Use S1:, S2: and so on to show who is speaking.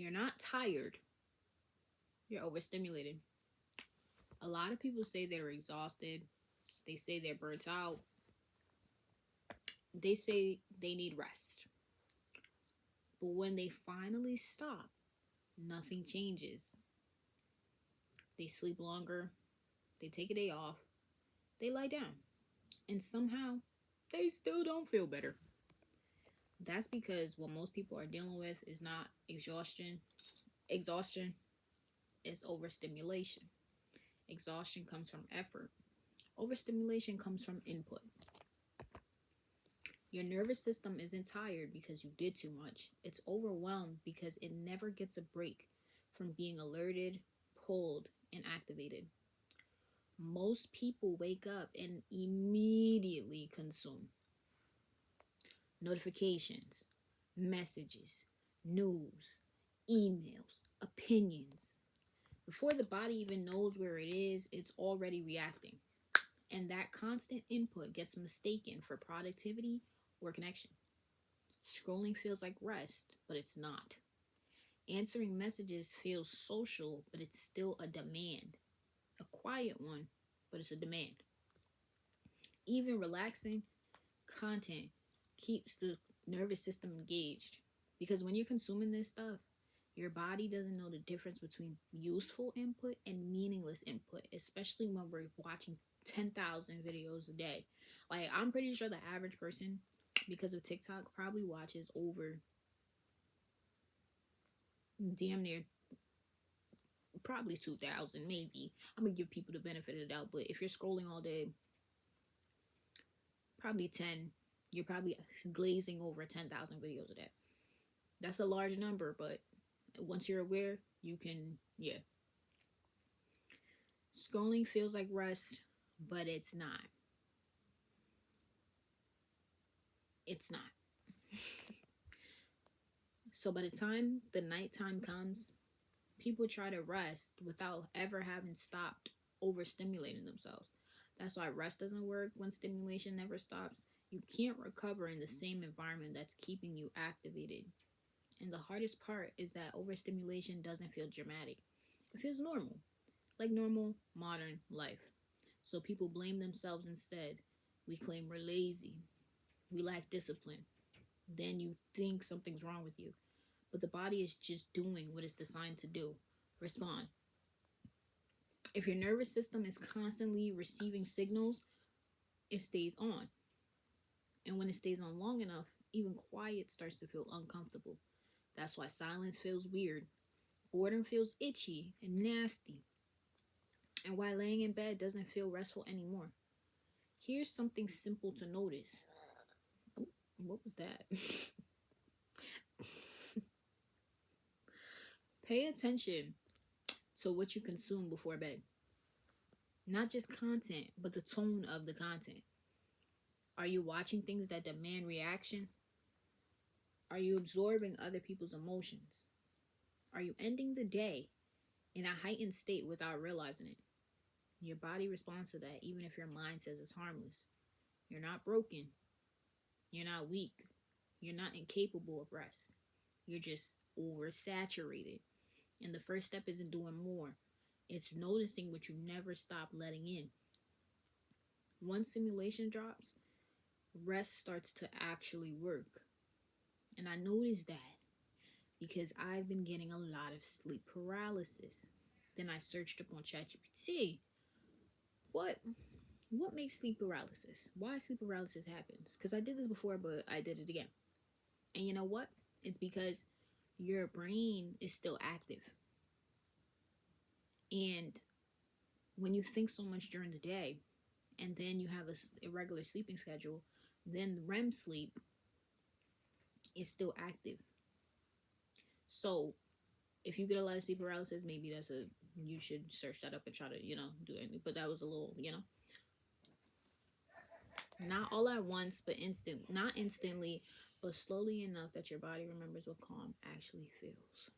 S1: You're not tired. You're overstimulated. A lot of people say they're exhausted. They say they're burnt out. They say they need rest. But when they finally stop, nothing changes. They sleep longer. They take a day off. They lie down. And somehow, they still don't feel better. That's because what most people are dealing with is not exhaustion. Exhaustion is overstimulation. Exhaustion comes from effort. Overstimulation comes from input. Your nervous system isn't tired because you did too much. It's overwhelmed because it never gets a break from being alerted, pulled, and activated. Most people wake up and immediately consume notifications, messages, news, emails, opinions. Before the body even knows where it is, it's already reacting. And that constant input gets mistaken for productivity or connection. Scrolling feels like rest, but it's not. Answering messages feels social, but it's still a demand. A quiet one, but it's a demand. Even relaxing content keeps the nervous system engaged. Because when you're consuming this stuff, your body doesn't know the difference between useful input and meaningless input, especially when we're watching 10,000 videos a day. Like, I'm pretty sure the average person, because of TikTok, probably watches over damn near probably 2,000, maybe. I'm gonna give people the benefit of the doubt, but if you're scrolling all day, probably 10, you're probably glazing over 10,000 videos a day. That's a large number, but once you're aware, you can, yeah. Scrolling feels like rest, but it's not. It's not. So by the time the nighttime comes, people try to rest without ever having stopped overstimulating themselves. That's why rest doesn't work when stimulation never stops. You can't recover in the same environment that's keeping you activated. And the hardest part is that overstimulation doesn't feel dramatic. It feels normal, like normal modern life. So people blame themselves instead. We claim we're lazy. We lack discipline. Then you think something's wrong with you. But the body is just doing what it's designed to do. Respond. If your nervous system is constantly receiving signals, it stays on. And when it stays on long enough, even quiet starts to feel uncomfortable. That's why silence feels weird. Boredom feels itchy and nasty. And why laying in bed doesn't feel restful anymore. Here's something simple to notice. What was that? Pay attention to what you consume before bed. Not just content, but the tone of the content. Are you watching things that demand reaction? Are you absorbing other people's emotions? Are you ending the day in a heightened state without realizing it? Your body responds to that even if your mind says it's harmless. You're not broken. You're not weak. You're not incapable of rest. You're just oversaturated. And the first step isn't doing more. It's noticing what you never stop letting in. Once stimulation drops, rest starts to actually work. And I noticed that because I've been getting a lot of sleep paralysis. Then I searched up on ChatGPT. What makes sleep paralysis? Why sleep paralysis happens? Because I did this before, but I did it again. And you know what? It's because your brain is still active. And when you think so much during the day, and then you have a irregular sleeping schedule, then REM sleep is still active. So if you get a lot of sleep paralysis, maybe you should search that up and try to, do it. But that was a little, not all at once, but not instantly, but slowly enough that your body remembers what calm actually feels.